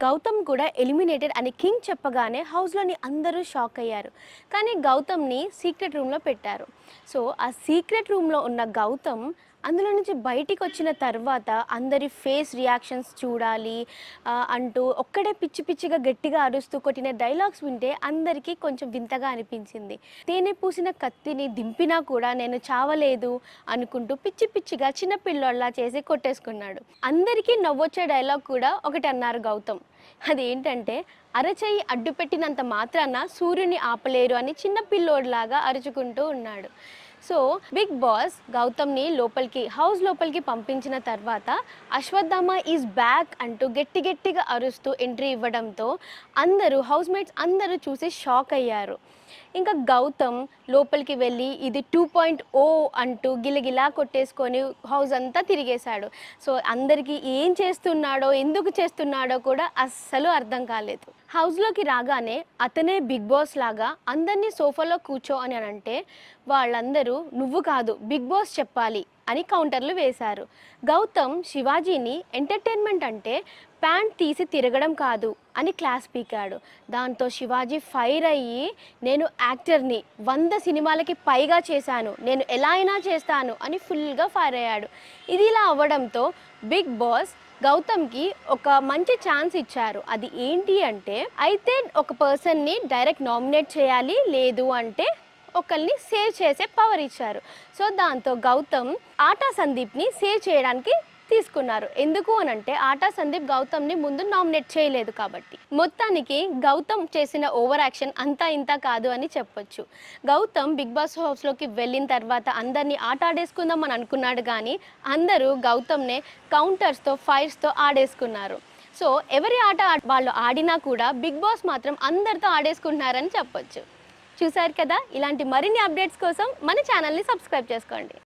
గౌతమ్ కూడా ఎలిమినేటెడ్ అని కింగ్ చెప్పగానే హౌస్లోని అందరూ షాక్ అయ్యారు. కానీ గౌతమ్ని సీక్రెట్ రూమ్లో పెట్టారు. సో ఆ సీక్రెట్ రూమ్లో ఉన్న గౌతమ్ అందులో నుంచి బయటికి వచ్చిన తర్వాత అందరి ఫేస్ రియాక్షన్స్ చూడాలి అంటూ ఒక్కడే పిచ్చి పిచ్చిగా గట్టిగా అరుస్తూ కొట్టిన డైలాగ్స్ వింటే అందరికీ కొంచెం వింతగా అనిపించింది. తేనె పూసిన కత్తిని దింపినా కూడా నేను చావలేదు అనుకుంటూ పిచ్చి పిచ్చిగా చిన్న పిల్లోళ్ళ చేసి కొట్టేసుకున్నాడు. అందరికీ నవ్వొచ్చే డైలాగ్ కూడా ఒకటి అన్నారు గౌతమ్. అదేంటంటే అరచేయి అడ్డుపెట్టినంత మాత్రాన సూర్యుని ఆపలేరు అని చిన్న పిల్లోడిలాగా అరుచుకుంటూ ఉన్నాడు. సో బిగ్ బాస్ గౌతమ్ని హౌస్ లోపలికి పంపించిన తర్వాత అశ్వత్థామ ఈజ్ బ్యాక్ అంటూ గట్టిగా అరుస్తూ ఎంట్రీ ఇవ్వడంతో హౌస్మేట్స్ అందరూ చూసి షాక్ అయ్యారు. ఇంకా గౌతమ్ లోపలికి వెళ్ళి ఇది 2.0 అంటూ గిలగిలా కొట్టేసుకొని హౌస్ అంతా తిరిగేశాడు. సో అందరికీ ఏం చేస్తున్నాడో ఎందుకు చేస్తున్నాడో కూడా అస్సలు అర్థం కాలేదు. హౌస్లోకి రాగానే అతనే బిగ్ బాస్ లాగా అందరినీ సోఫాలో కూర్చో అని అంటే వాళ్ళందరూ నువ్వు కాదు బిగ్ బాస్ చెప్పాలి అని కౌంటర్లు వేశారు. గౌతమ్ శివాజీని ఎంటర్టైన్మెంట్ అంటే ప్యాంట్ తీసి తిరగడం కాదు అని క్లాస్ పీకాడు. దాంతో శివాజీ ఫైర్ అయ్యి నేను యాక్టర్ని 100 సినిమాలకి పైగా చేశాను, నేను ఎలా అయినా చేస్తాను అని ఫుల్గా ఫైర్ అయ్యాడు. ఇది ఇలా అవ్వడంతో బిగ్ బాస్ గౌతమ్కి ఒక మంచి ఛాన్స్ ఇచ్చారు. అది ఏంటి అంటే అయితే ఒక పర్సన్ని డైరెక్ట్ నామినేట్ చేయాలి, లేదు అంటే ఒకరిని సేవ్ చేసే పవర్ ఇచ్చారు. సో దాంతో గౌతమ్ ఆటా సందీప్ని సేవ్ చేయడానికి తీసుకున్నారు. ఎందుకు అనంటే ఆటా సందీప్ గౌతమ్ని ముందు నామినేట్ చేయలేదు కాబట్టి. మొత్తానికి గౌతమ్ చేసిన ఓవర్ యాక్షన్ అంతా ఇంత కాదు అని చెప్పొచ్చు. గౌతమ్ బిగ్ బాస్ హౌస్లోకి వెళ్ళిన తర్వాత అందరినీ ఆట ఆడేసుకుందాం అని అనుకున్నాడు, కానీ అందరూ గౌతమ్నే కౌంటర్స్తో ఫైర్స్తో ఆడేసుకున్నారు. సో ఎవరి ఆట వాళ్ళు ఆడినా కూడా బిగ్ బాస్ మాత్రం అందరితో ఆడేసుకుంటున్నారని చెప్పొచ్చు. చూసారు కదా, ఇలాంటి మరిన్ని అప్డేట్స్ కోసం మన ఛానల్ని సబ్స్క్రైబ్ చేసుకోండి.